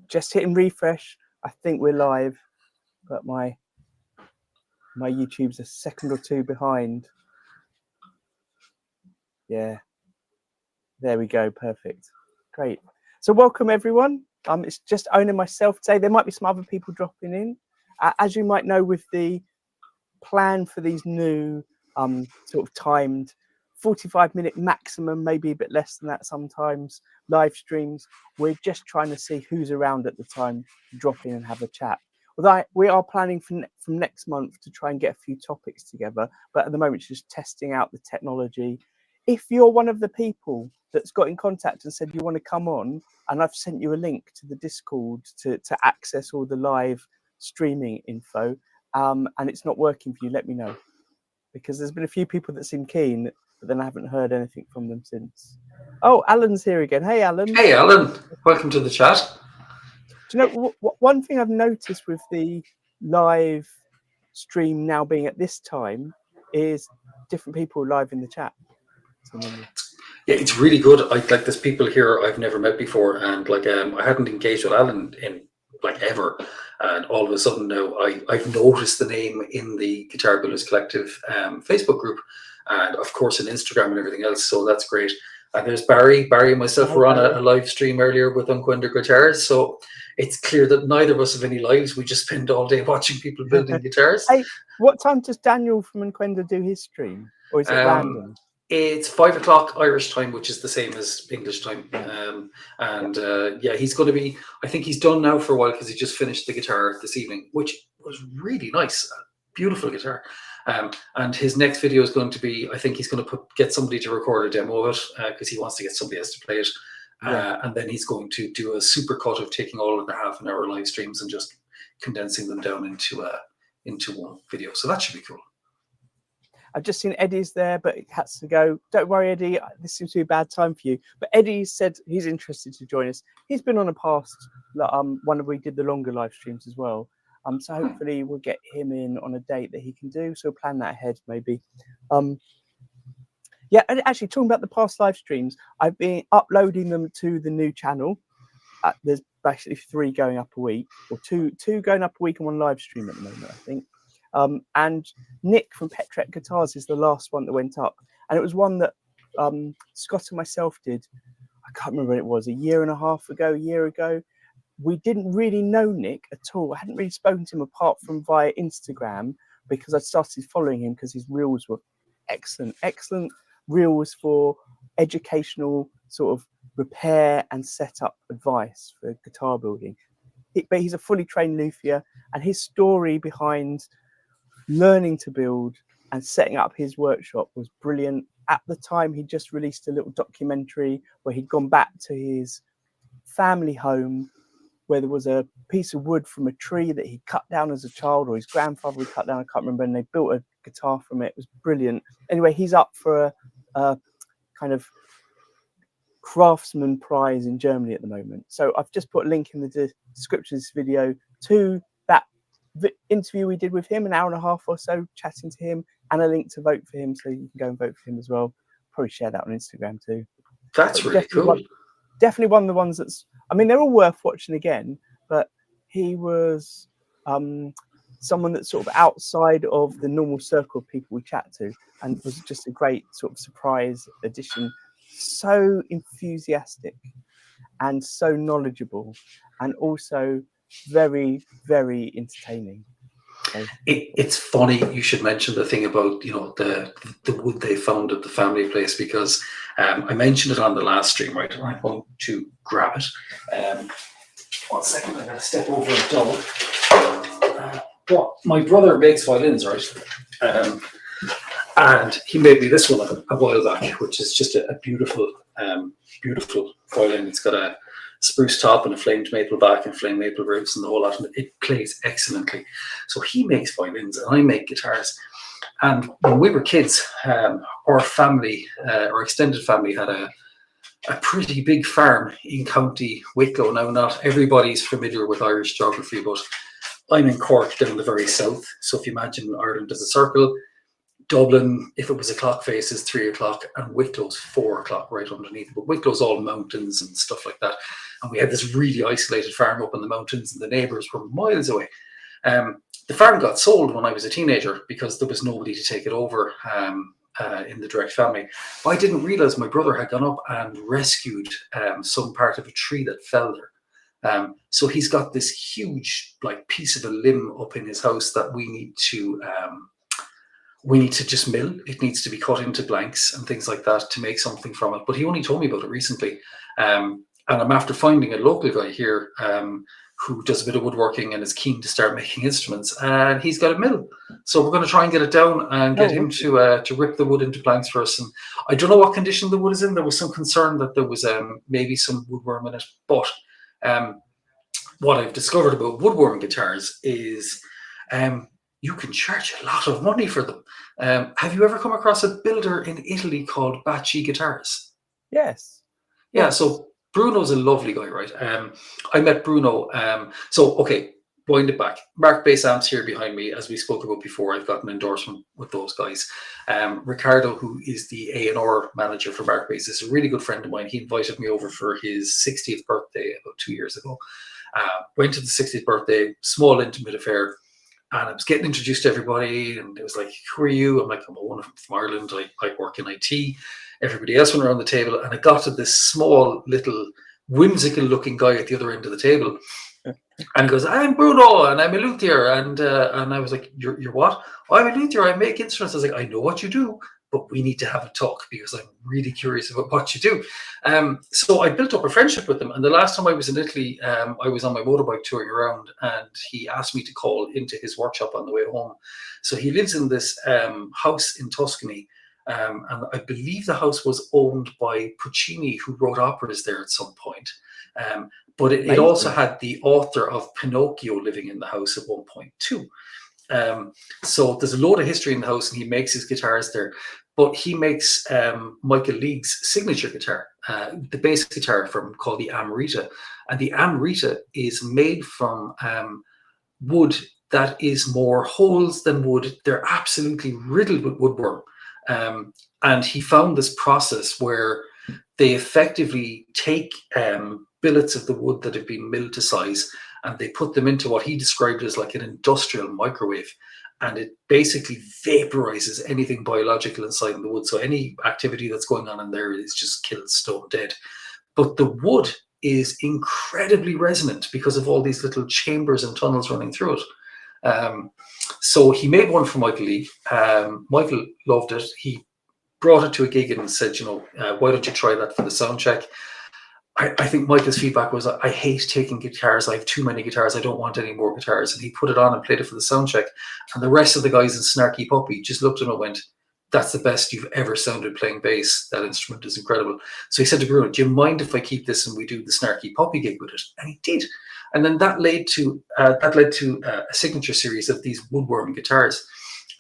just hitting refresh. I think we're live, but my YouTube's a second or two behind. Yeah, there we go. Perfect. Great. So welcome everyone. It's just Owen and myself today. There might be some other people dropping in. As you might know, with the plan for these new sort of timed 45-minute maximum, maybe a bit less than that sometimes, live streams, we're just trying to see who's around at the time to drop in and have a chat. Although we are planning from next month to try and get a few topics together, but at the moment it's just testing out the technology. If you're one of the people that's got in contact and said you want to come on, and I've sent you a link to the Discord to access all the live streaming info, and it's not working for you, let me know. Because there's been a few people that seem keen, but then I haven't heard anything from them since. Oh, Alan's here again. Hey, Alan. Hey, Alan. Welcome to the chat. Do you know, one thing I've noticed with the live stream now being at this time is different people live in the chat. Yeah, it's really good. Like there's people here I've never met before, and like I hadn't engaged with Alan in like ever, and all of a sudden now I've noticed the name in the Guitar Builders Collective Facebook group, and of course on Instagram and everything else. So that's great. And there's Barry and myself were on a live stream earlier with Unquender Guitars. So it's clear that neither of us have any lives. We just spend all day watching people building guitars. Hey, what time does Daniel from Unquender do his stream, or is it random? It's 5 o'clock Irish time, which is the same as English time. Yeah, he's going to be, I think he's done now for a while because he just finished the guitar this evening, which was really nice. Beautiful guitar. And his next video is going to be, I think he's going to get somebody to record a demo of it because he wants to get somebody else to play it. And then he's going to do a super cut of taking all of the half-an-hour live streams and just condensing them down into one video. So that should be cool. I've just seen Eddie's there, but it has to go. Don't worry, Eddie. This seems to be a bad time for you. But Eddie said he's interested to join us. He's been on a past one where we did the longer live streams as well. So hopefully we'll get him in on a date that he can do. So we'll plan that ahead, maybe. Yeah, and actually talking about the past live streams, I've been uploading them to the new channel. There's basically 3 going up a week, or two going up a week and 1 live stream at the moment, I think. And Nick from Petrek Guitars is the last one that went up, and it was one that Scott and myself did. I can't remember when it was, a year ago. We didn't really know Nick at all. I hadn't really spoken to him apart from via Instagram, because I started following him because his reels were excellent reels for educational sort of repair and setup advice for guitar building. But he's a fully trained luthier, and his story behind learning to build and setting up his workshop was brilliant. At the time, he just released a little documentary where he'd gone back to his family home, where there was a piece of wood from a tree that he cut down as a child, or his grandfather had cut down, I can't remember, and they built a guitar from it. It was brilliant. Anyway, he's up for a kind of craftsman prize in Germany at the moment. So I've just put a link in the description of this video to that interview we did with him, an hour and a half or so chatting to him, and a link to vote for him, so you can go and vote for him as well. Probably share that on Instagram too. That's really cool. Definitely one of the ones that's, I mean, they're all worth watching again, but he was someone that's sort of outside of the normal circle of people we chat to, and was just a great sort of surprise addition. So enthusiastic and so knowledgeable, and also very, very entertaining. So. It's funny you should mention the thing about, you know, the wood they found at the family place, because I mentioned it on the last stream, right? I'm going to grab it. 1 second, I'm going to step over a dog. But my brother makes violins, right? And he made me this one a while back, which is just a beautiful, beautiful violin. It's got a spruce top and a flamed maple back and flame maple roots and the whole lot. And it plays excellently. So he makes violins and I make guitars. And when we were kids, our family, our extended family, had a pretty big farm in County Wicklow. Now, not everybody's familiar with Irish geography, but I'm in Cork, down the very south. So if you imagine Ireland as a circle, Dublin, if it was a clock face, is 3 o'clock, and Wicklow's 4 o'clock right underneath. But Wicklow's all mountains and stuff like that. And we had this really isolated farm up in the mountains, and the neighbours were miles away. The farm got sold when I was a teenager because there was nobody to take it over in the direct family. But I didn't realise my brother had gone up and rescued some part of a tree that fell there. So he's got this huge piece of a limb up in his house that we need to just mill. It needs to be cut into blanks and things like that to make something from it. But he only told me about it recently. And I'm after finding a local guy here who does a bit of woodworking and is keen to start making instruments. And he's got a mill. So we're going to try and get it down and get him to rip the wood into blanks for us. And I don't know what condition the wood is in. There was some concern that there was maybe some woodworm in it. But what I've discovered about woodworm guitars is you can charge a lot of money for them. Have you ever come across a builder in Italy called Bacci Guitars? Yes. Yeah, so Bruno's a lovely guy, right? I met Bruno. Wind it back. Mark Bass Amps here behind me, as we spoke about before. I've got an endorsement with those guys. Ricardo, who is the A&R manager for Mark Bass, is a really good friend of mine. He invited me over for his 60th birthday about 2 years ago. Went to the 60th birthday, small intimate affair. And I was getting introduced to everybody, and it was like, who are you? I'm like, I'm one from Ireland. I work in IT. Everybody else went around the table, and I got to this small, little, whimsical-looking guy at the other end of the table. And he goes, I'm Bruno, and I'm a luthier. And I was like, you're what? Oh, I'm a luthier. I make instruments. I was like, I know what you do, but we need to have a talk because I'm really curious about what you do. So I built up a friendship with him. And the last time I was in Italy, I was on my motorbike touring around, and he asked me to call into his workshop on the way home. So he lives in this house in Tuscany. And I believe the house was owned by Puccini, who wrote operas there at some point. But it also had the author of Pinocchio living in the house at one point too. So there's a load of history in the house, and he makes his guitars there. But he makes Michael League's signature guitar, the bass guitar called the Amrita. And the Amrita is made from wood that is more holes than wood. They're absolutely riddled with woodworm. And he found this process where they effectively take billets of the wood that have been milled to size, and they put them into what he described as like an industrial microwave. And it basically vaporizes anything biological inside the wood. So any activity that's going on in there is just killed stone dead. But the wood is incredibly resonant because of all these little chambers and tunnels running through it. So he made one for Michael Lee. Michael loved it. He brought it to a gig and said, why don't you try that for the sound check? I think Michael's feedback was, I hate taking guitars. I have too many guitars. I don't want any more guitars. And he put it on and played it for the sound check. And the rest of the guys in Snarky Puppy just looked at him and went, that's the best you've ever sounded playing bass. That instrument is incredible. So he said to Bruno, do you mind if I keep this and we do the Snarky Puppy gig with it? And he did. And then that led to a signature series of these woodworm guitars.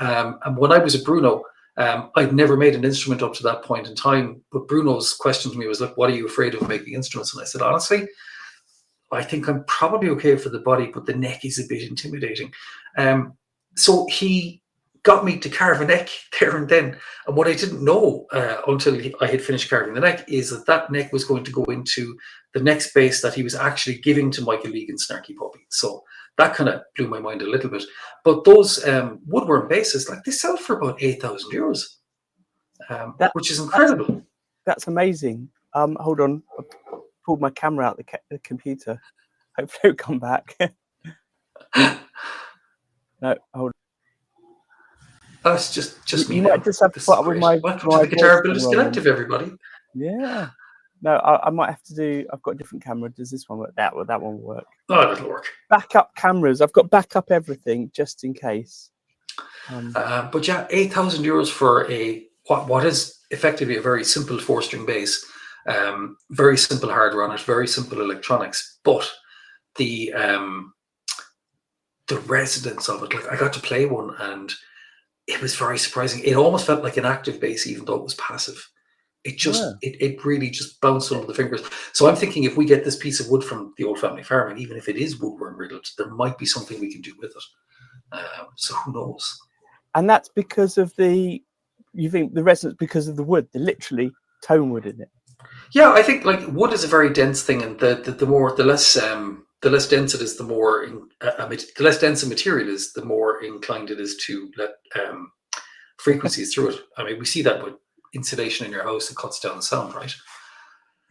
And when I was at Bruno, I'd never made an instrument up to that point in time. But Bruno's question to me was, look, what are you afraid of making instruments? And I said, honestly, I think I'm probably okay for the body, but the neck is a bit intimidating. So he got me to carve a neck there and then. And what I didn't know until I had finished carving the neck is that neck was going to go into the next bass that he was actually giving to Michael League and Snarky Puppy. So that kind of blew my mind a little bit. But those woodworm basses, they sell for about €8,000, which is incredible. That's amazing. Hold on. I pulled my camera out the computer. Hopefully it'll come back. No, hold on. That's just me. You might just have to put up with my Welcome to the Guitar Builders Collective, everybody. Yeah. No, I might have to do. I've got a different camera. Does this one work? That one will work. Oh, that'll work. Backup cameras. I've got backup everything just in case. But yeah, €8,000 for what is effectively a very simple 4-string bass. Very simple hardware on it. Very simple electronics. But the resonance of it, I got to play one and it was very surprising. It almost felt like an active bass, even though it was passive. It just, it really just bounced under the fingers. So I'm thinking if we get this piece of wood from the old family farm, and even if it is woodworm riddled, there might be something we can do with it. So who knows? And that's because of you think the resonance because of the wood, the literally tone wood in it. Yeah, I think like wood is a very dense thing, and the less dense it is, the less dense a material is, the more inclined it is to let frequencies through it. I mean, we see that with insulation in your house; it cuts down the sound, right?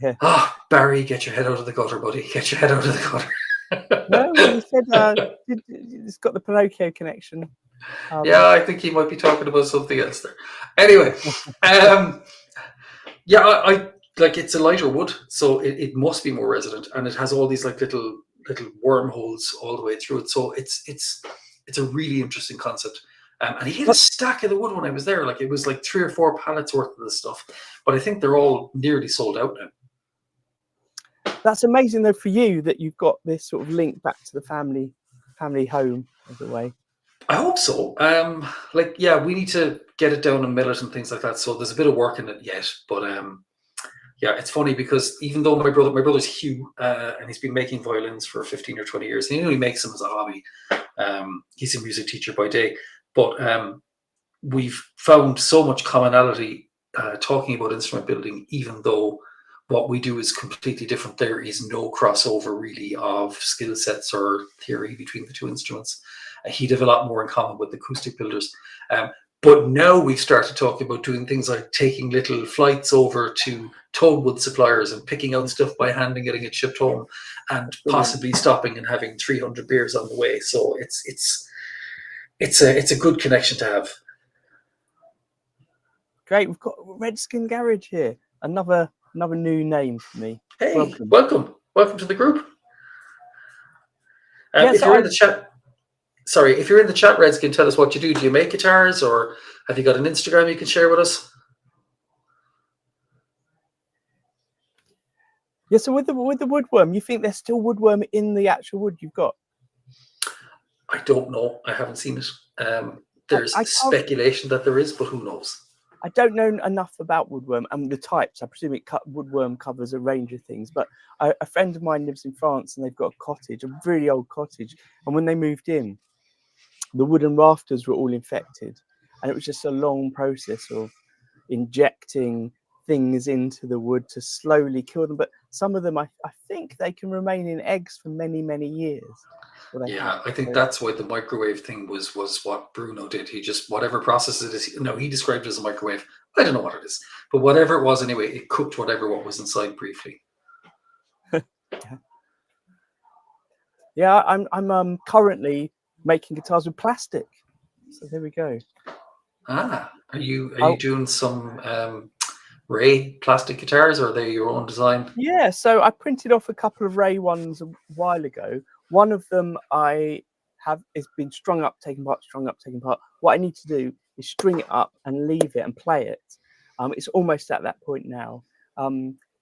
Yeah. Ah, Barry, get your head out of the gutter, buddy. Get your head out of the gutter. No, well, you said it's got the Pinocchio connection. Yeah, I think he might be talking about something else there. Anyway, yeah, I like it's a lighter wood, so it must be more resonant, and it has all these like little wormholes all the way through it. So it's a really interesting concept. And he hit a stack of the wood when I was there. Like it was like 3 or 4 pallets worth of this stuff, but I think they're all nearly sold out now. That's amazing though for you that you've got this sort of link back to the family home as a way. I hope so. Like, yeah, we need to get it down and mill it and things like that. So there's a bit of work in it yet, but yeah, it's funny because even though my brother's Hugh, and he's been making violins for 15 or 20 years, and he only makes them as a hobby. He's a music teacher by day, but we've found so much commonality talking about instrument building, even though what we do is completely different. There is no crossover really of skill sets or theory between the two instruments. He'd have a lot more in common with acoustic builders. But now we've started talking about doing things like taking little flights over to tonewood suppliers and picking out stuff by hand and getting it shipped home, and possibly stopping and having 300 beers on the way. So it's a good connection to have. Great, we've got Redskin Garage here. Another new name for me. Hey, welcome to the group. If you're in the chat, if you're in the chat, Redskin, tell us what you do. Do you make guitars, or have you got an Instagram you can share with us? Yeah, so with the woodworm, you think there's still woodworm in the actual wood you've got? I don't know. I haven't seen it. There's speculation that there is, but who knows? I don't know enough about woodworm and the types. I presume woodworm covers a range of things. But a friend of mine lives in France, and they've got a cottage, a really old cottage. And when they moved in, the wooden rafters were all infected, and it was just a long process of injecting things into the wood to slowly kill them. But some of them, I think they can remain in eggs for many, many years. Yeah, I think that's why the microwave thing was what Bruno did. He just, whatever process it is, he described it as a microwave. I don't know what it is, but whatever it was anyway, it cooked what was inside briefly. Yeah, I'm currently making guitars with plastic. So there we go. Ah, are you doing some Ray plastic guitars, or are they your own design? Yeah, so I printed off a couple of Ray ones a while ago. One of them it's been strung up, taken apart. What I need to do is string it up and leave it and play it. It's almost at that point now,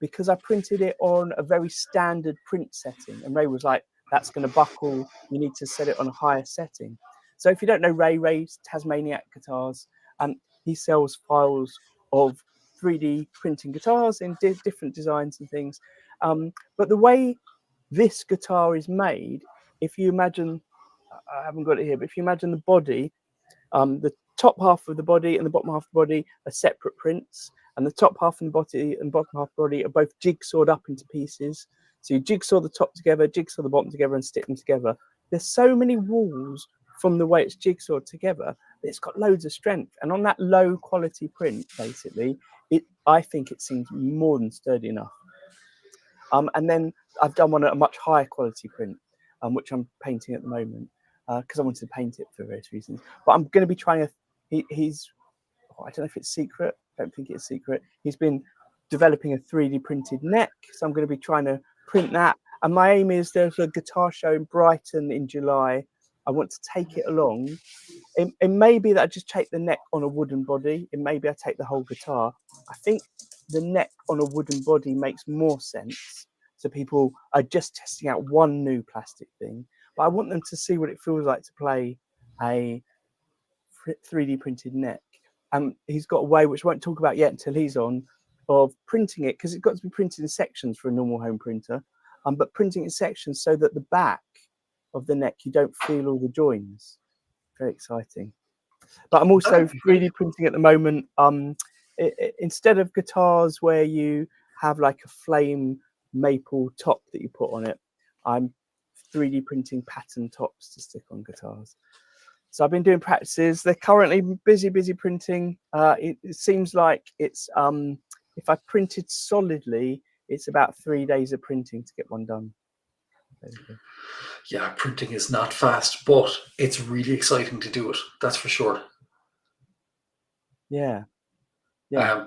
because I printed it on a very standard print setting, and Ray was like, "That's going to buckle. You need to set it on a higher setting." So if you don't know Ray's Tasmaniac Guitars, he sells files of 3D printing guitars in different designs and things. But the way this guitar is made, if you imagine, I haven't got it here, but if you imagine the body, the top half of the body and the bottom half of the body are separate prints, and the top half of the body and bottom half of the body are both jigsawed up into pieces. So you jigsaw the top together, jigsaw the bottom together, and stick them together. There's so many walls from the way it's jigsawed together that it's got loads of strength. And on that low quality print, basically, I think it seems more than sturdy enough. And then I've done one at a much higher quality print, which I'm painting at the moment, because I wanted to paint it for various reasons. But I'm going to be trying I don't know if it's secret. I don't think it's secret. He's been developing a 3D printed neck, so I'm going to be trying to print that. And my aim is, there's a guitar show in Brighton in July. I want to take it along. It may be that I just take the neck on a wooden body. It may be I take the whole guitar. I think the neck on a wooden body makes more sense. So people are just testing out one new plastic thing. But I want them to see what it feels like to play a 3D printed neck. And he's got a way, which I won't talk about yet until he's on, of printing it, because it's got to be printed in sections for a normal home printer. But printing in sections so that the back of the neck, you don't feel all the joins. Very exciting. But I'm also That'd be great. 3D printing at the moment. Instead of guitars where you have like a flame maple top that you put on it, I'm 3D printing pattern tops to stick on guitars. So I've been doing practices. They're currently busy printing. It seems like it's if I printed solidly, it's about 3 days of printing to get one done. Basically. Yeah, printing is not fast, but it's really exciting to do it. That's for sure. Yeah.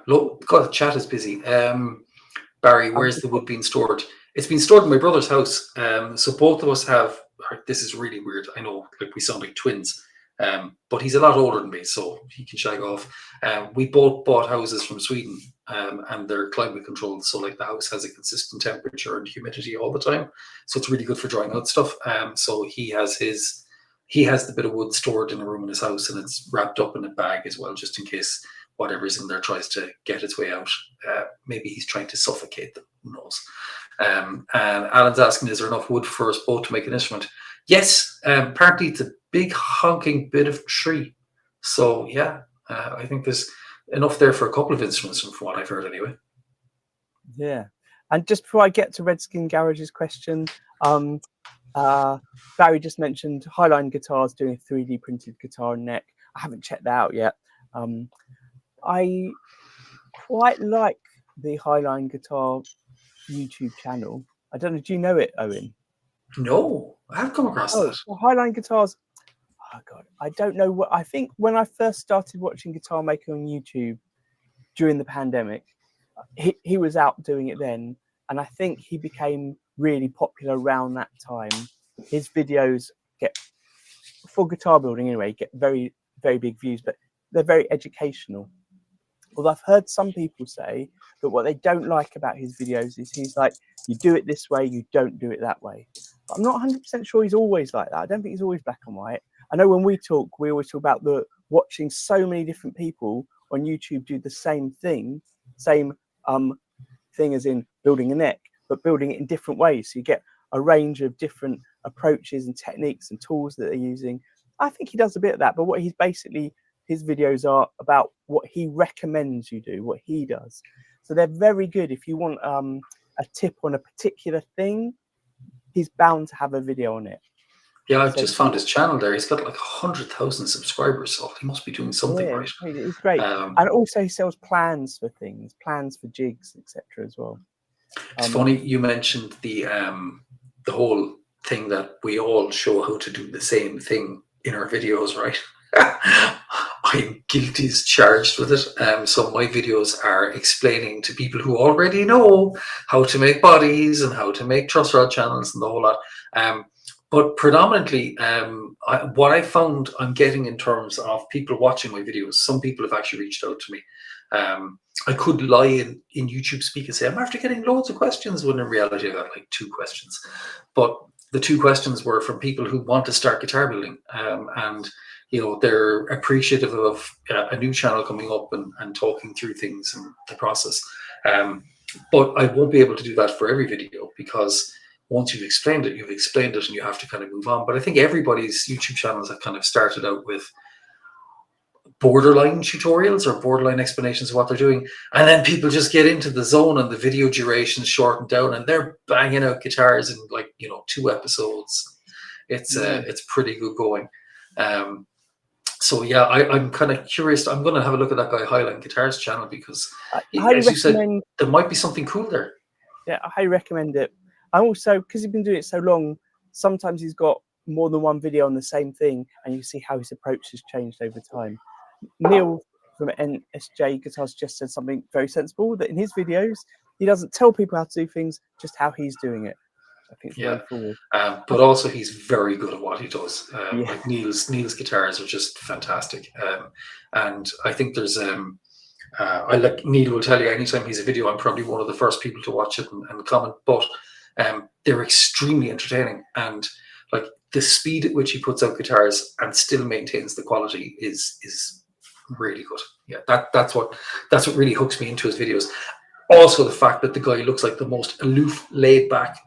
Look, God, the chat is busy. Barry, where's the wood being stored? It's been stored in my brother's house. So both of us have. This is really weird. I know, like we sound like twins. But he's a lot older than me, so he can shag off. We both bought houses from Sweden, and they're climate controlled, so like the house has a consistent temperature and humidity all the time. So it's really good for drying out stuff. So he has the bit of wood stored in a room in his house, and it's wrapped up in a bag as well, just in case whatever's in there tries to get its way out. Maybe he's trying to suffocate them. Who knows? And Alan's asking, is there enough wood for us both to make an instrument? Yes, apparently it's a big honking bit of tree. So yeah, I think there's enough there for a couple of instruments from what I've heard anyway. Yeah. And just before I get to Redskin Garage's question, Barry just mentioned Highline Guitars doing a 3D printed guitar and neck. I haven't checked that out yet. I quite like the Highline Guitar YouTube channel. I don't know, do you know it, Owen? No, I haven't come across that. Well, Highline Guitars, oh God, I don't know what, I think when I first started watching guitar making on YouTube during the pandemic, he was out doing it then, and I think he became really popular around that time. His videos get, for guitar building anyway, get very, very big views, but they're very educational. Although I've heard some people say that what they don't like about his videos is he's like, you do it this way, you don't do it that way. But I'm not 100% sure he's always like that. I don't think he's always black and white. I know when we talk, we always talk about watching so many different people on YouTube do the same thing as in building a neck, but building it in different ways. So you get a range of different approaches and techniques and tools that they're using. I think he does a bit of that, but what he's basically, his videos are about what he recommends you do, what he does. So they're very good. If you want a tip on a particular thing, he's bound to have a video on it. Yeah, I've just found his channel there. He's got like 100,000 subscribers, so he must be doing something right. He's great. And also he sells plans for things, plans for jigs, etc. as well. It's funny you mentioned the whole thing that we all show how to do the same thing in our videos, right? I'm guilty as charged with it. So my videos are explaining to people who already know how to make bodies and how to make truss rod channels and the whole lot. But predominantly, what I found I'm getting in terms of people watching my videos, some people have actually reached out to me. I could lie in YouTube speak and say, I'm after getting loads of questions, when in reality I got like 2 questions. But the 2 questions were from people who want to start guitar building. And you know, they're appreciative of a new channel coming up and talking through things and the process. But I won't be able to do that for every video, because once you've explained it, and you have to kind of move on. But I think everybody's YouTube channels have kind of started out with borderline tutorials or borderline explanations of what they're doing. And then people just get into the zone and the video duration is shortened down and they're banging out guitars in like, 2 episodes. It's pretty good going. So yeah, I'm kind of curious. I'm going to have a look at that guy Highline Guitars channel, because as you said, there might be something cool there. Yeah, I highly recommend it. And also, because he's been doing it so long, sometimes he's got more than one video on the same thing, and you see how his approach has changed over time. Neil from NSJ Guitars just said something very sensible, that in his videos, he doesn't tell people how to do things, just how he's doing it. I think it's very forward. But also he's very good at what he does. Yeah. Like Neil's guitars are just fantastic. And I think there's Neil will tell you anytime he's a video, I'm probably one of the first people to watch it and comment. But they're extremely entertaining, and like the speed at which he puts out guitars and still maintains the quality is really good. Yeah, that's what really hooks me into his videos. Also, the fact that the guy looks like the most aloof, laid back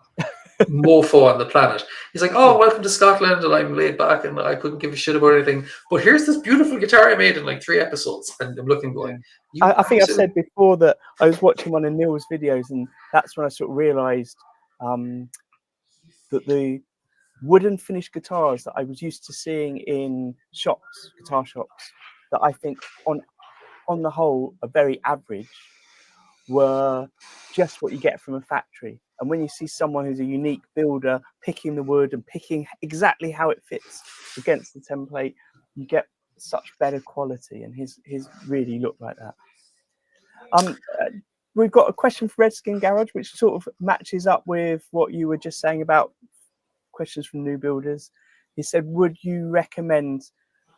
mofo on the planet. He's like, oh, welcome to Scotland, and I'm laid back and I couldn't give a shit about anything. But here's this beautiful guitar I made in like 3 episodes. And I'm looking going, I think I've said before that I was watching one of Neil's videos, and that's when I sort of realised that the wooden finished guitars that I was used to seeing in shops, guitar shops, that I think on the whole are very average, were just what you get from a factory. And when you see someone who's a unique builder picking the wood and picking exactly how it fits against the template, you get such better quality, and his really look like that. We've got a question for Redskin Garage, which sort of matches up with what you were just saying about questions from new builders. He said, would you recommend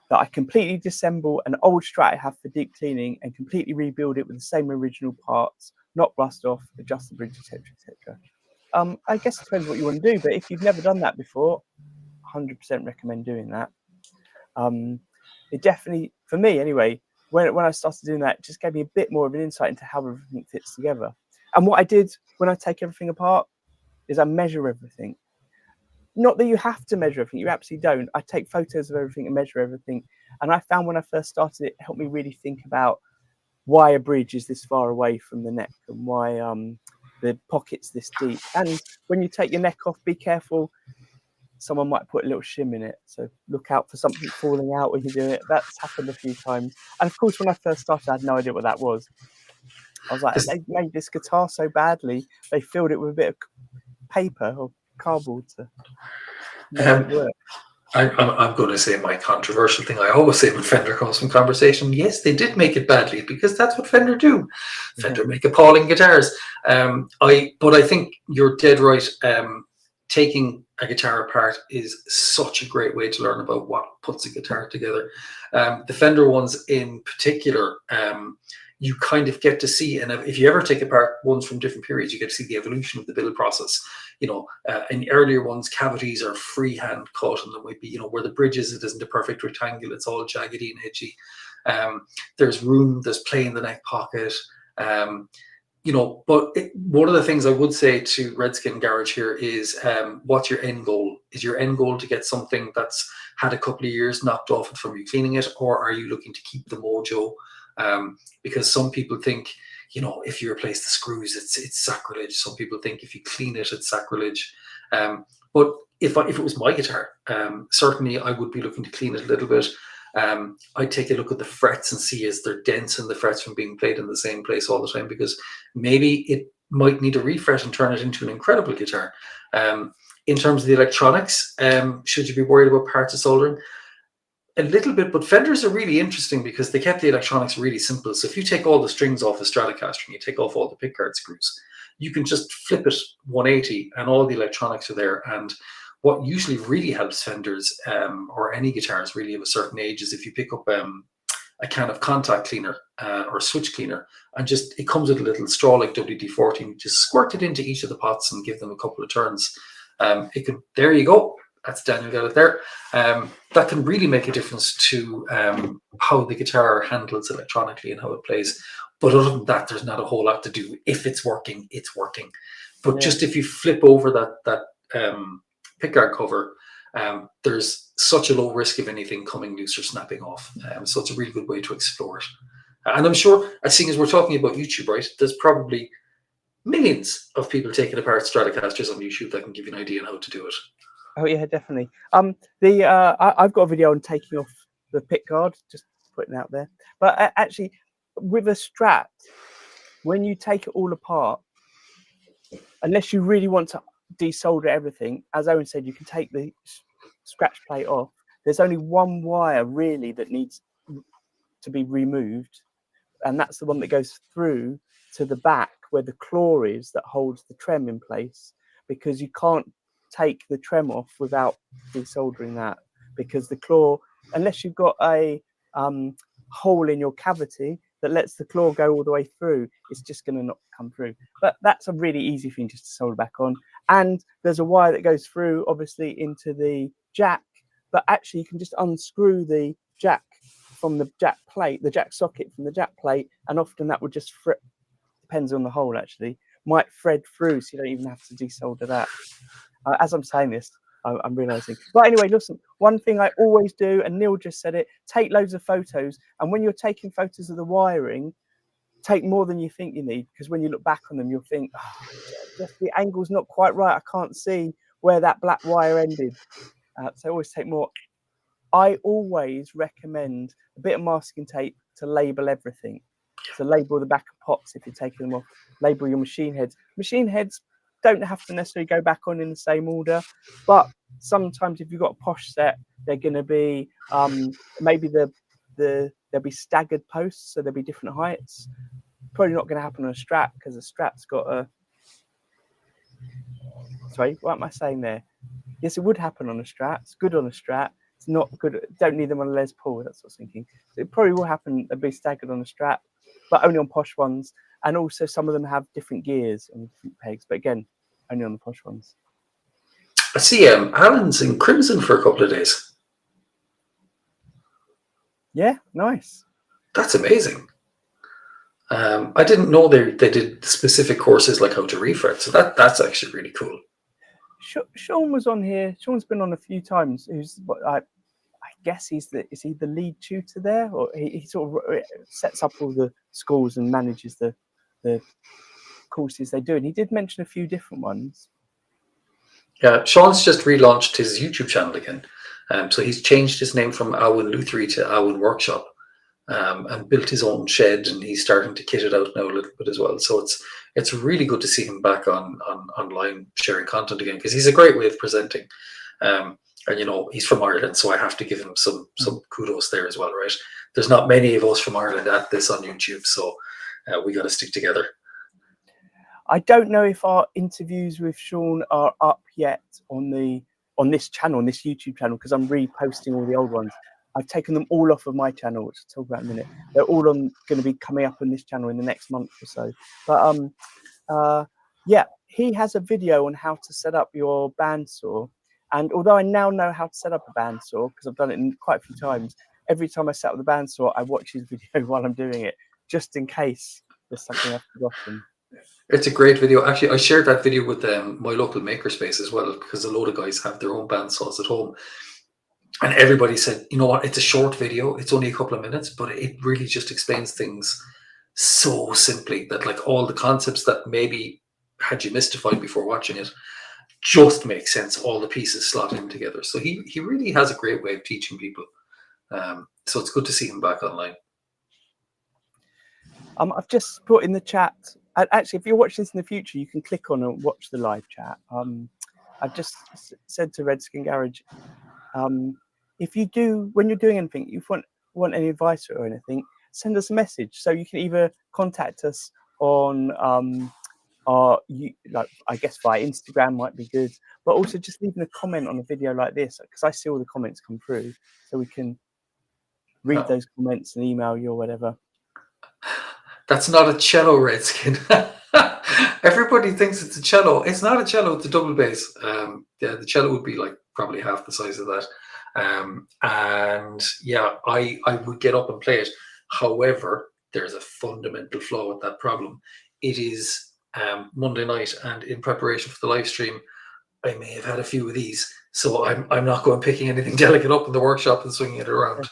that I completely disassemble an old Strat I have for deep cleaning and completely rebuild it with the same original parts, not rust off, adjust the bridge, etc., etc.? I guess it depends what you want to do, but if you've never done that before, 100% recommend doing that. It definitely, for me anyway, when I started doing that, it just gave me a bit more of an insight into how everything fits together. And what I did when I take everything apart is I measure everything. Not that you have to measure everything, you absolutely don't. I take photos of everything and measure everything. And I found when I first started, it helped me really think about why a bridge is this far away from the neck and why the pocket's this deep. And when you take your neck off, be careful. Someone might put a little shim in it. So look out for something falling out when you do it. That's happened a few times. And of course, when I first started, I had no idea what that was. I was like, they made this guitar so badly, they filled it with a bit of paper or cardboard to make it work. I'm going to say my controversial thing I always say when Fender comes from conversation. Yes, they did make it badly because that's what Fender do. Fender make appalling guitars. But I think you're dead right. Taking a guitar apart is such a great way to learn about what puts a guitar together. The Fender ones in particular, you kind of get to see, and if you ever take apart ones from different periods, you get to see the evolution of the build process. You know, in earlier ones, cavities are freehand cut, and there might be, you know, where the bridge is, it isn't a perfect rectangle, it's all jaggedy and edgy. There's room, there's play in the neck pocket. You know, but one of the things I would say to Redskin Garage here is, what's your end goal? Is your end goal to get something that's had a couple of years knocked off it from you cleaning it, or are you looking to keep the mojo? Because some people think, you know, if you replace the screws, it's sacrilege. Some people think if you clean it, it's sacrilege. But if it was my guitar, certainly I would be looking to clean it a little bit. I'd take a look at the frets and see is there dents in the frets from being played in the same place all the time, because maybe it might need a refret and turn it into an incredible guitar. In terms of the electronics, should you be worried about parts of soldering? A little bit, but Fenders are really interesting because they kept the electronics really simple. So if you take all the strings off a Stratocaster and you take off all the pickguard screws, you can just flip it 180 and all the electronics are there. And what usually really helps Fenders, or any guitars really of a certain age, is if you pick up a can of contact cleaner or switch cleaner, and just, it comes with a little straw like WD-40, just squirt it into each of the pots and give them a couple of turns. There you go. That's Daniel got it there. That can really make a difference to how the guitar handles electronically and how it plays. But other than that, there's not a whole lot to do. If it's working, it's working. But just if you flip over that pickguard cover, there's such a low risk of anything coming loose or snapping off. So it's a really good way to explore it. And I'm sure, as seeing as we're talking about YouTube, right, there's probably millions of people taking apart Stratocasters on YouTube that can give you an idea on how to do it. Oh yeah, definitely. I've got a video on taking off the pickguard, just putting it out there. But actually, with a Strat, when you take it all apart, unless you really want to desolder everything, as Owen said, you can take the scratch plate off. There's only one wire really that needs to be removed, and that's the one that goes through to the back where the claw is that holds the trem in place, because you can't take the trem off without desoldering that, because the claw, unless you've got a hole in your cavity that lets the claw go all the way through, it's just going to not come through. But that's a really easy thing just to solder back on. And there's a wire that goes through, obviously, into the jack, but actually you can just unscrew the jack from the jack plate, the jack socket from the jack plate, and often that would just depends on the hole actually, might thread through, so you don't even have to desolder that. As I'm saying this, I'm realizing. But anyway, listen, one thing I always do, and Neil just said it, take loads of photos. And when you're taking photos of the wiring, take more than you think you need, because when you look back on them, you'll think, oh, just the angle's not quite right. I can't see where that black wire ended. So always take more. I always recommend a bit of masking tape to label everything. So label the back of pots if you're taking them off. Label your machine heads. Machine heads don't have to necessarily go back on in the same order, but sometimes if you've got a posh set, they're going to be maybe there'll be staggered posts, so there'll be different heights. Probably not going to happen on a Strat, because a Strat's got a. Sorry, what am I saying there? Yes, it would happen on a Strat. It's good on a Strat. It's not good. Don't need them on a Les Paul. That's what I was thinking. So it probably will happen. They'll be staggered on a Strat, but only on posh ones. And also some of them have different gears and different pegs, but again, only on the posh ones. I see Alan's in Crimson for a couple of days. Yeah, nice. That's amazing. I didn't know they did specific courses like how to refret, so that's actually really cool. Sean was on here. Sean's been on a few times. I guess is he the lead tutor there, or he sort of sets up all the schools and manages the courses they do. And he did mention a few different ones. Yeah, Sean's just relaunched his YouTube channel again. So he's changed his name from Owen Luthier to Owen Workshop, and built his own shed, and he's starting to kit it out now a little bit as well. So it's really good to see him back online sharing content again, because he's a great way of presenting. And he's from Ireland, so I have to give him some kudos there as well, right? There's not many of us from Ireland at this on YouTube, so we got to stick together. I don't know if our interviews with Sean are up yet on this channel, on this YouTube channel, because I'm reposting all the old ones. I've taken them all off of my channel, which I'll talk about in a minute. They're all going to be coming up on this channel in the next month or so. But yeah, he has a video on how to set up your bandsaw. And although I now know how to set up a bandsaw, because I've done it quite a few times, every time I set up the bandsaw, I watch his video while I'm doing it, just in case there's something I've forgotten. It's a great video. Actually, I shared that video with my local makerspace as well, because a load of guys have their own bandsaws at home. And everybody said, you know what, it's a short video. It's only a couple of minutes, but it really just explains things so simply that like all the concepts that maybe had you mystified before watching it just make sense. All the pieces slot in together. So he really has a great way of teaching people. So it's good to see him back online. I've just put in the chat. Actually, if you're watching this in the future, you can click on and watch the live chat. I've just said to Redskin Garage, if you do, when you're doing anything, you want any advice or anything, send us a message. So you can either contact us on I guess via Instagram might be good, but also just leaving a comment on a video like this, because I see all the comments come through, so we can read those comments and email you or whatever. That's not a cello, Redskin. Everybody thinks it's a cello. It's not a cello, it's a double bass. Yeah, the cello would be like probably half the size of that. And yeah, I would get up and play it. However, there's a fundamental flaw with that problem. It is Monday night, and in preparation for the live stream, I may have had a few of these. So I'm not going picking anything delicate up in the workshop and swinging it around.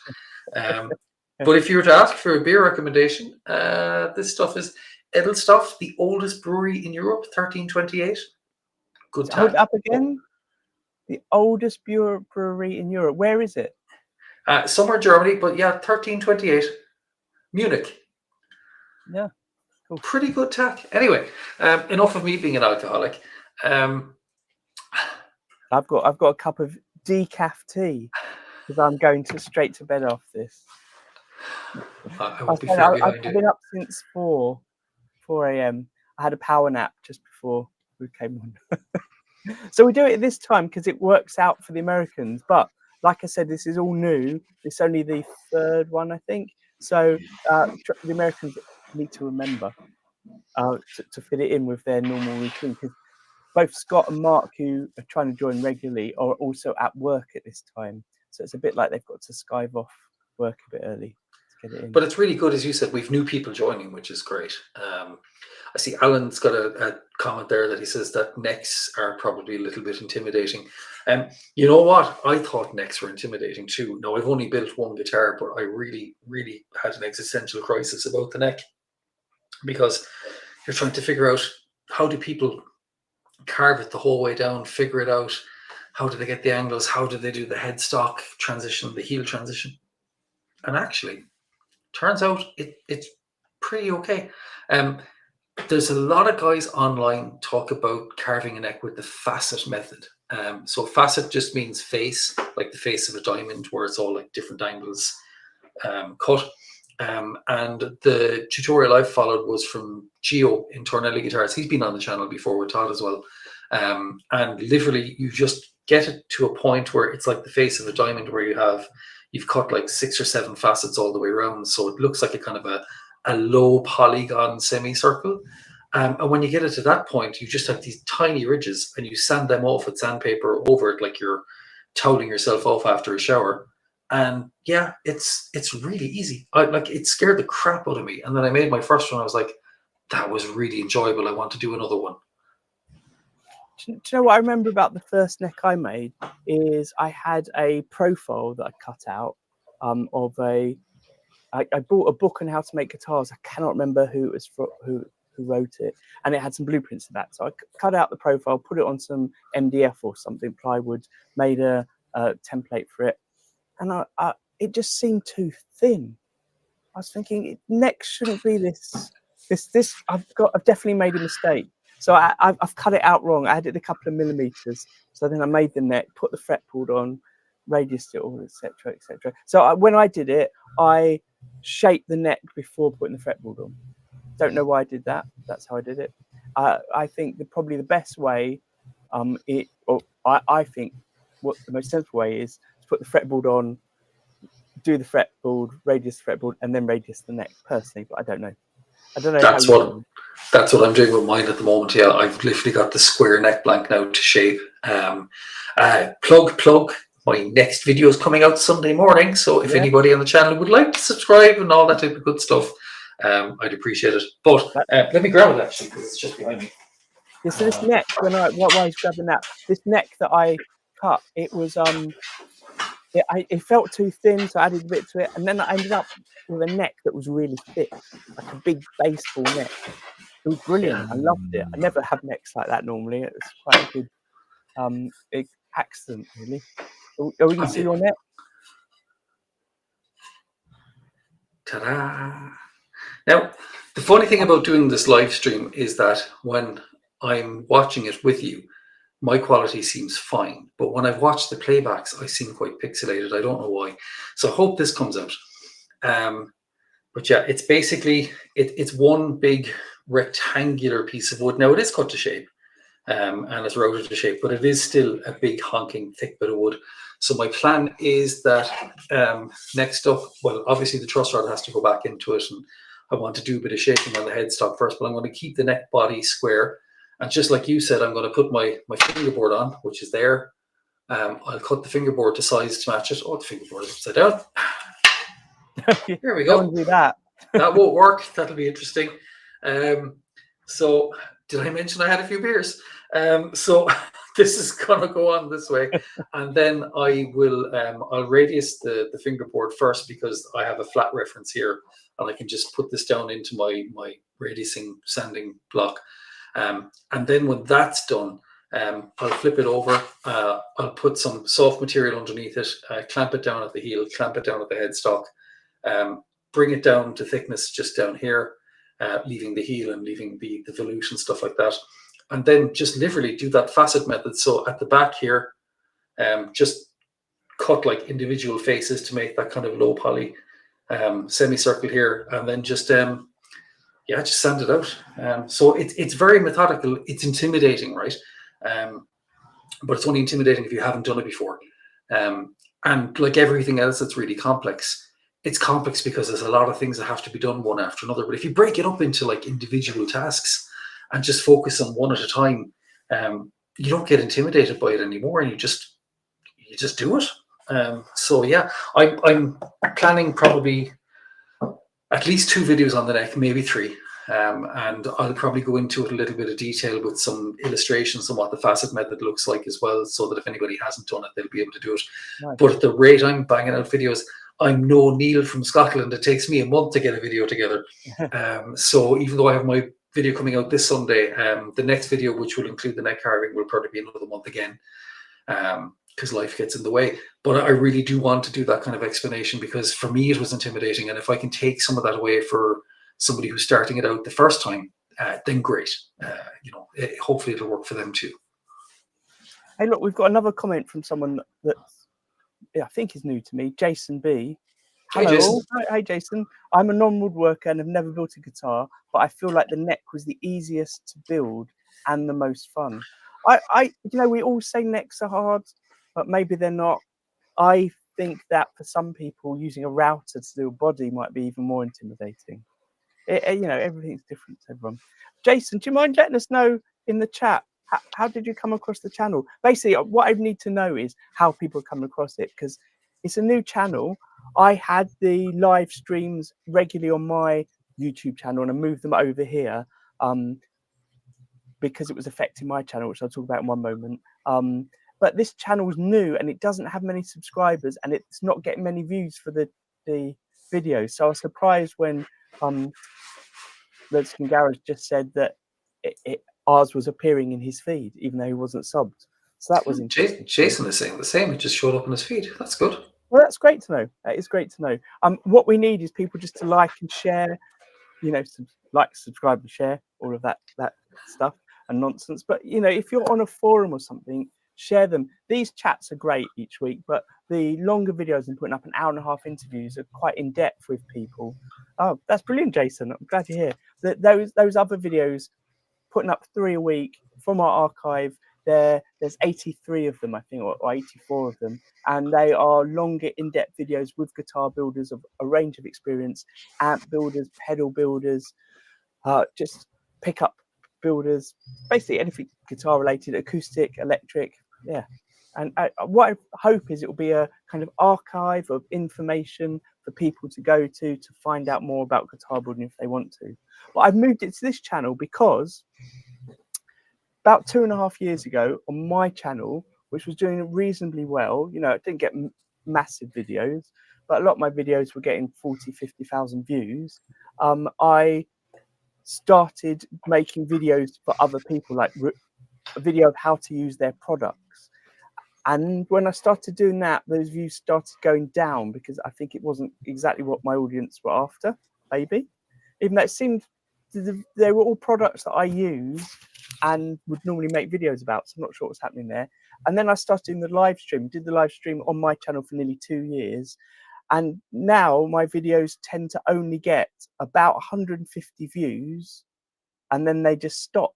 But if you were to ask for a beer recommendation, this stuff is Edelstoff, the oldest brewery in Europe, 1328. Good time. Hold up again. The oldest brewery in Europe. Where is it? Somewhere Germany, but yeah, 1328. Munich. Yeah. Cool. Pretty good tack. Anyway, enough of me being an alcoholic. I've got a cup of decaf tea because I'm going straight to bed after this. I've been up since 4 a.m. I had a power nap just before we came on. So we do it at this time because it works out for the Americans. But like I said, this is all new. It's only the third one, I think. So the Americans need to remember to fit it in with their normal routine. Because both Scott and Mark, who are trying to join regularly, are also at work at this time. So it's a bit like they've got to skive off work a bit early to get it in. But it's really good, as you said, we've new people joining, which is great. see Alan's got a comment there that he says that necks are probably a little bit intimidating. You know what? I thought necks were intimidating too. Now, I've only built one guitar, but I really, really had an existential crisis about the neck, because you're trying to figure out, how do people carve it the whole way down, figure it out? How do they get the angles? How do they do the headstock transition, the heel transition? And actually, turns out it's pretty okay. There's a lot of guys online talk about carving a neck with the facet method. So facet just means face, like the face of a diamond, where it's all like different angles cut. And the tutorial I followed was from Gio in Tornelli Guitars. He's been on the channel before with Todd as well. And literally, you just get it to a point where it's like the face of a diamond, where you've cut like 6 or 7 facets all the way around, so it looks like a kind of a low polygon semicircle. And when you get it to that point, you just have these tiny ridges, and you sand them off with sandpaper over it, like you're toweling yourself off after a shower. And yeah, it's really easy. It scared the crap out of me. And then I made my first one. I was like, that was really enjoyable. I want to do another one. Do you know what I remember about the first neck I made is I had a profile that I cut out of I bought a book on how to make guitars. I cannot remember who it was for, who wrote it, and it had some blueprints of that. So I cut out the profile, put it on some MDF or something, plywood, made a template for it, and it just seemed too thin. I was thinking, neck shouldn't be this. I've definitely made a mistake. So I've cut it out wrong. I added a couple of millimeters. So then I made the neck, put the fretboard on, radiused it all, etc., etc. So when I did it, I shaped the neck before putting the fretboard on. Don't know why I did that. That's how I did it. I think probably the best way, I think what the most sensible way is to put the fretboard on, do the fretboard, radius the fretboard, and then radius the neck. Personally, but I don't know. That's what I'm doing with mine at the moment. Yeah, I've literally got the square neck blank now to shape. Plug. My next video is coming out Sunday morning. So if anybody on the channel would like to subscribe and all that type of good stuff, I'd appreciate it. But let me grab it actually, because it's just behind me. Yeah, so this neck, while I was grabbing that, this neck that I cut, it was it felt too thin, so I added a bit to it, and then I ended up with a neck that was really thick, like a big baseball neck. It was brilliant. I loved it. I never have necks like that normally. It was quite a good accident, really. Are we going to see your neck? Ta-da! Now, the funny thing about doing this live stream is that when I'm watching it with you, my quality seems fine. But when I've watched the playbacks, I seem quite pixelated. I don't know why. So I hope this comes out. But yeah, it's basically, it's one big rectangular piece of wood. Now, it is cut to shape and it's routed to shape, but it is still a big honking thick bit of wood. So my plan is that next up, well, obviously the truss rod has to go back into it, and I want to do a bit of shaping on the headstock first, but I'm going to keep the neck body square. And just like you said, I'm going to put my fingerboard on, which is there. I'll cut the fingerboard to size to match it. Oh, the fingerboard is upside down. Here we go. Don't do that. That won't work. That'll be interesting. So did I mention I had a few beers? So this is going to go on this way. And then I will, I'll radius the fingerboard first, because I have a flat reference here, and I can just put this down into my radiusing sanding block. And then when that's done, I'll flip it over. I'll put some soft material underneath it, clamp it down at the heel, clamp it down at the headstock, bring it down to thickness just down here, leaving the heel and leaving the volute and stuff like that. And then just literally do that facet method. So at the back here, just cut like individual faces to make that kind of low poly semicircle here, and then just just sand it out. So it's very methodical. It's intimidating, right? But it's only intimidating if you haven't done it before. And like everything else that's really complex, it's complex because there's a lot of things that have to be done one after another. But if you break it up into like individual tasks and just focus on one at a time, you don't get intimidated by it anymore, and you just do it. So yeah, I'm planning probably at least 2 videos on the neck, maybe 3. And I'll probably go into it a little bit of detail with some illustrations on what the facet method looks like as well, so that if anybody hasn't done it, they'll be able to do it. Nice. But at the rate I'm banging out videos, I'm no Neil from Scotland. It takes me a month to get a video together. So even though I have my video coming out this Sunday, the next video, which will include the neck carving, will probably be another month again, because life gets in the way. But I really do want to do that kind of explanation, because for me it was intimidating, and if I can take some of that away for somebody who's starting it out the first time, then great. Hopefully it'll work for them too. Hey, look, we've got another comment from someone that I think is new to me, Jason B. Hello. Hey, Jason. Hi, Jason. I'm a non-woodworker and have never built a guitar, but I feel like the neck was the easiest to build and the most fun. We all say necks are hard, but maybe they're not. I think that for some people, using a router to do a body might be even more intimidating. Everything's different to everyone. Jason, do you mind letting us know in the chat, how did you come across the channel? Basically, what I need to know is how people come across it, because it's a new channel. I had the live streams regularly on my YouTube channel, and I moved them over here because it was affecting my channel, which I'll talk about in one moment. But this channel is new, and it doesn't have many subscribers, and it's not getting many views for the videos. So I was surprised when Redskin Garage just said that ours was appearing in his feed, even though he wasn't subbed. So that was interesting. Jason is saying the same. It just showed up in his feed. That's good. Well, that's great to know. That is great to know. What we need is people just to like and share, subscribe and share, all of that stuff and nonsense. But, if you're on a forum or something, share them. These chats are great each week, but the longer videos and putting up an hour-and-a-half interviews are quite in-depth with people. Oh, that's brilliant, Jason. I'm glad to hear that those other videos, putting up 3 a week from our archive. There's 83 of them, I think, or 84 of them, and they are longer, in-depth videos with guitar builders of a range of experience, amp builders, pedal builders, just pickup builders, basically anything guitar related, acoustic, electric, yeah. And what I hope is it will be a kind of archive of information for people to go to find out more about guitar building if they want to. But I've moved it to this channel because about 2.5 years ago on my channel, which was doing reasonably well, it didn't get massive videos, but a lot of my videos were getting 40, 50,000 views. I started making videos for other people, like a video of how to use their products. And when I started doing that, those views started going down because I think it wasn't exactly what my audience were after, maybe. Even though it seemed they were all products that I use and would normally make videos about, so I'm not sure what's happening there. And then I started doing the live stream, did the live stream on my channel for nearly 2 years. And now my videos tend to only get about 150 views, and then they just stop.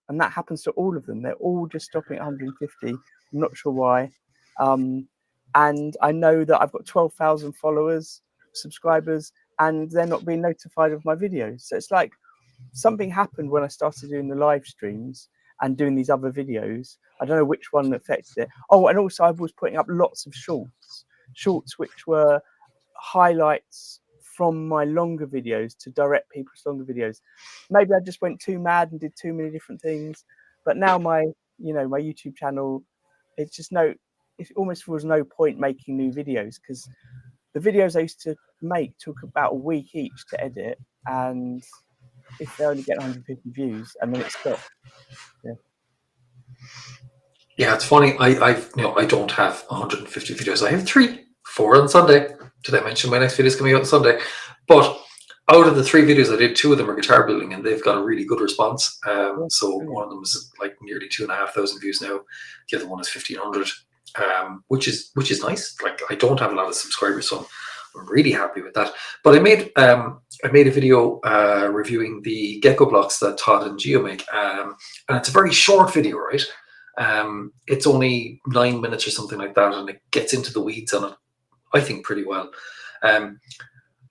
And that happens to all of them. They're all just stopping at 150. I'm not sure why. And I know that I've got 12,000 followers, subscribers, and they're not being notified of my videos. So it's like something happened when I started doing the live streams and doing these other videos. I don't know which one affected it. Oh, and also I was putting up lots of shorts which were highlights from my longer videos to direct people to longer videos. Maybe I just went too mad and did too many different things. But now my YouTube channel, it's just it almost feels no point making new videos, because the videos I used to make took about a week each to edit, and if they only get 150 views and then it stopped. Yeah, it's funny. I don't have 150 videos. I have 4 on Sunday. Did I mention my next video is coming out on Sunday? But out of the 3 videos I did, 2 of them are guitar building, and they've got a really good response. So one of them is like nearly 2,500 views now. The other one is 1,500, which is nice. Like, I don't have a lot of subscribers, so I'm really happy with that. But I made a video reviewing the gecko blocks that Todd and Gio make, and it's a very short video, right? It's only 9 minutes or something like that, and it gets into the weeds on it, I think, pretty well.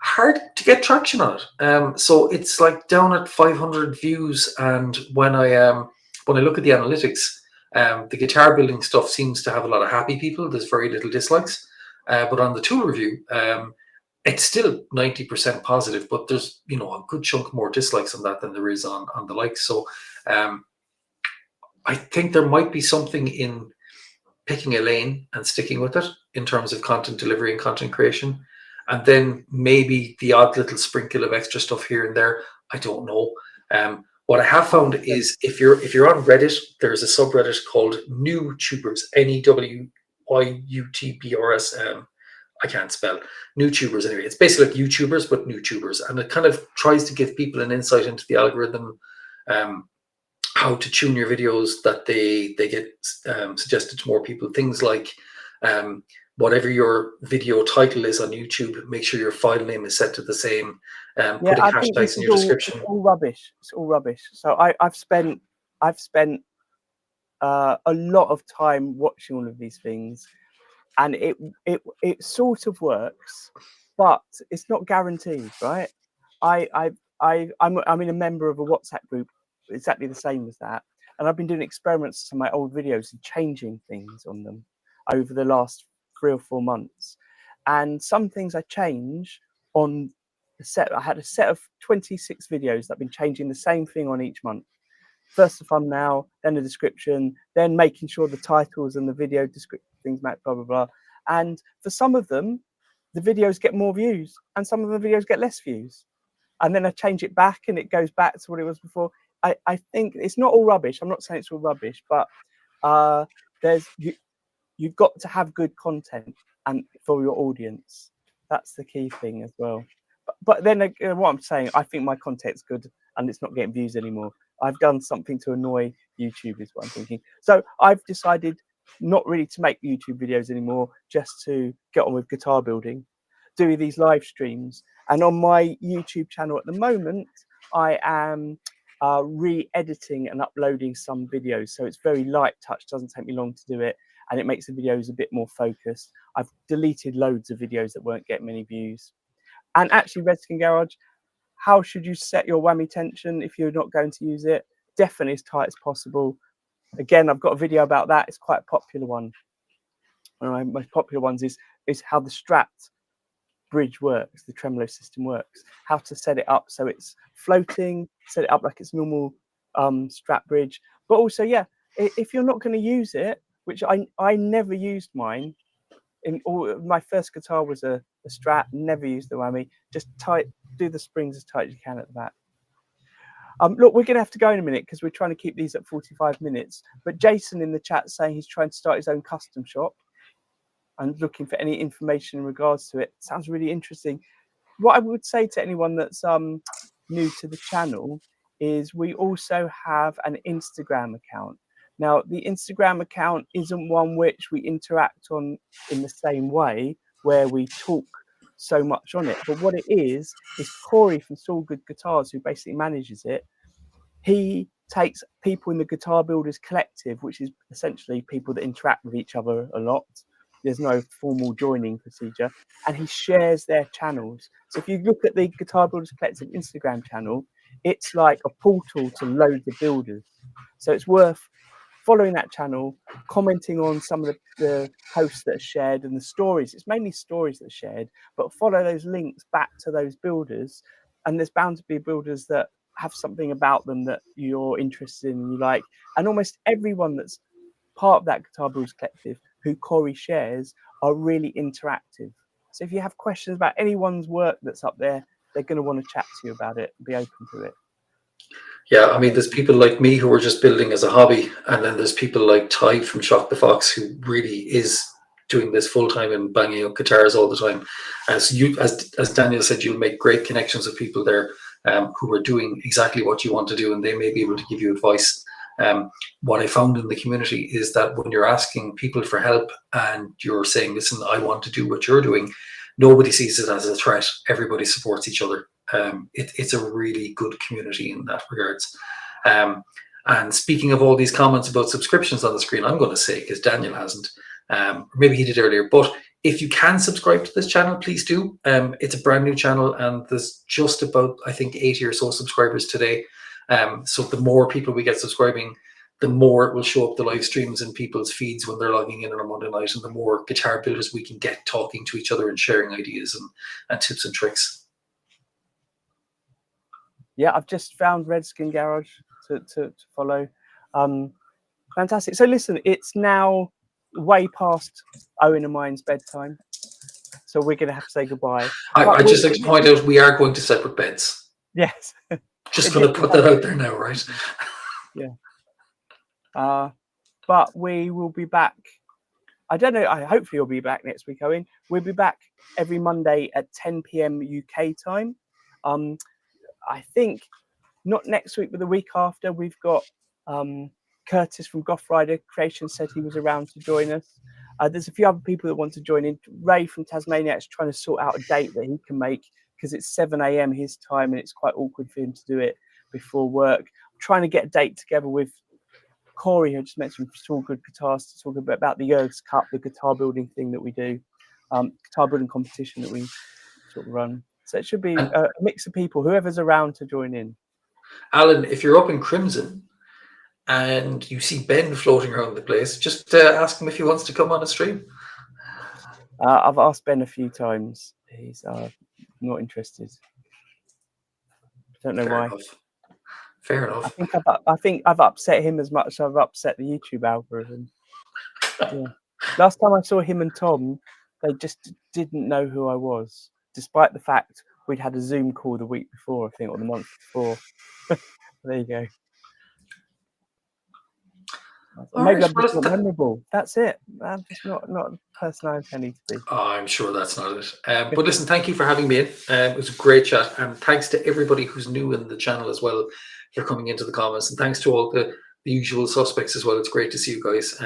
Hard to get traction on it. So it's like down at 500 views, and when I look at the analytics, the guitar building stuff seems to have a lot of happy people. There's very little dislikes. But on the tool review, it's still 90% positive, but there's, you know, a good chunk more dislikes on that than there is on the likes. So I think there might be something in picking a lane and sticking with it in terms of content delivery and content creation. And then maybe the odd little sprinkle of extra stuff here and there. I don't know. What I have found is if you're on Reddit, there's a subreddit called New Tubers, NEWYUTBRS. I can't spell New Tubers anyway. It's basically like YouTubers, but New Tubers, and it kind of tries to give people an insight into the algorithm, how to tune your videos that they get suggested to more people. Things like whatever your video title is on YouTube, make sure your file name is set to the same. Putting I think hashtags in your description. It's all rubbish. It's all rubbish. So I've spent a lot of time watching all of these things, and it sort of works, but it's not guaranteed, right? I'm in a member of a WhatsApp group exactly the same as that, and I've been doing experiments to my old videos and changing things on them over the last 3 or 4 months, and some things I change on the set. I had a set of 26 videos that I've been changing the same thing on each month. First the thumbnail, then the description, then making sure the titles and the video description things match, blah blah blah. And for some of them, the videos get more views, and some of the videos get less views. And then I change it back, and it goes back to what it was before. I think it's not all rubbish. I'm not saying it's all rubbish, but you've got to have good content and for your audience. That's the key thing as well. But then what I'm saying, I think my content's good and it's not getting views anymore. I've done something to annoy YouTube is what I'm thinking. So I've decided not really to make YouTube videos anymore, just to get on with guitar building, doing these live streams. And on my YouTube channel at the moment, I am re-editing and uploading some videos. So it's very light touch, doesn't take me long to do it. And it makes the videos a bit more focused. I've deleted loads of videos that won't get many views. And actually, Redskin Garage, how should you set your whammy tension if you're not going to use it? Definitely as tight as possible. Again, I've got a video about that. It's quite a popular one. One of my most popular ones is how the Strat bridge works, the tremolo system works, how to set it up so it's floating, set it up like it's normal Strat bridge. But also, yeah, if you're not going to use it, which I never used mine. My first guitar was a Strat, never used the whammy. Just do the springs as tight as you can at the back. Look, we're going to have to go in a minute because we're trying to keep these at 45 minutes. But Jason in the chat saying he's trying to start his own custom shop and looking for any information in regards to it. Sounds really interesting. What I would say to anyone that's new to the channel is we also have an Instagram account. Now, the Instagram account isn't one which we interact on in the same way, where we talk so much on it. But what it is Corey from Saul Good Guitars, who basically manages it. He takes people in the Guitar Builders Collective, which is essentially people that interact with each other a lot. There's no formal joining procedure. And he shares their channels. So if you look at the Guitar Builders Collective Instagram channel, it's like a portal to loads of builders. So it's worth following that channel, commenting on some of the posts that are shared and the stories. It's mainly stories that are shared, but follow those links back to those builders. And there's bound to be builders that have something about them that you're interested in and you like. And almost everyone that's part of that Guitar Builders Collective who Corey shares are really interactive. So if you have questions about anyone's work that's up there, they're going to want to chat to you about it and be open to it. Yeah, I mean, there's people like me who are just building as a hobby, and then there's people like Ty from Shock the Fox who really is doing this full time and banging up guitars all the time. As Daniel said, you'll make great connections with people there who are doing exactly what you want to do, and they may be able to give you advice. What I found in the community is that when you're asking people for help and you're saying, "Listen, I want to do what you're doing," nobody sees it as a threat. Everybody supports each other. It's a really good community in that regards. And speaking of all these comments about subscriptions on the screen, I'm going to say, because Daniel hasn't, maybe he did earlier, but if you can subscribe to this channel, please do. It's a brand new channel and there's just about, I think, 80 or so subscribers today. So the more people we get subscribing, the more it will show up the live streams in people's feeds when they're logging in on a Monday night, and the more guitar builders we can get talking to each other and sharing ideas and tips and tricks. Yeah, I've just found Redskin Garage to follow. Fantastic. So listen, it's now way past Owen and mine's bedtime, so we're going to have to say goodbye. I just like to point out we are going to separate beds. Yes. Just going to put that out there now, right? Yeah. But we will be back. I don't know. Hopefully you'll be back next week, Owen. We'll be back every Monday at 10 p.m. UK time. I think not next week, but the week after. We've got Curtis from Goth Rider Creations said he was around to join us. There's a few other people that want to join in. Ray from Tasmania is trying to sort out a date that he can make because it's 7 a.m. his time and it's quite awkward for him to do it before work. I'm trying to get a date together with Corey, who just mentioned All Good Guitars, to talk about the Yergs Cup, the guitar building thing that we do, guitar building competition that we sort of run. So it should be a mix of people, whoever's around to join in. Alan, if you're up in Crimson and you see Ben floating around the place, just ask him if he wants to come on a stream. I've asked Ben a few times. He's not interested. Don't know why. Fair enough. I think I've upset him as much as I've upset the YouTube algorithm. Yeah. Last time I saw him and Tom, they just didn't know who I was, despite the fact we'd had a Zoom call the week before, I think, or the month before. There you go. Maybe I'm just not memorable. That's it. I'm just not the person I intended to be. Oh, I'm sure that's not it. But listen, thank you for having me in. It was a great chat, and thanks to everybody who's new in the channel as well for coming into the comments, and thanks to all the usual suspects as well. It's great to see you guys.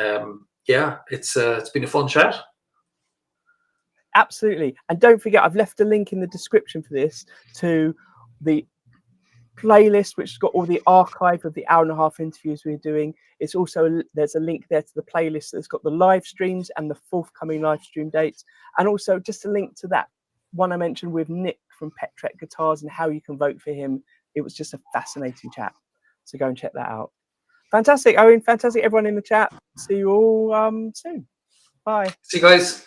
Yeah, it's been a fun chat. Absolutely, and don't forget, I've left a link in the description for this to the playlist, which has got all the archive of the hour-and-a-half interviews we're doing. It's also, there's a link there to the playlist that's got the live streams and the forthcoming live stream dates, and also just a link to that one I mentioned with Nick from Petrek Guitars and how you can vote for him. It was just a fascinating chat, so go and check that out. Fantastic, Owen. Fantastic, everyone in the chat. See you all soon. Bye. See you guys.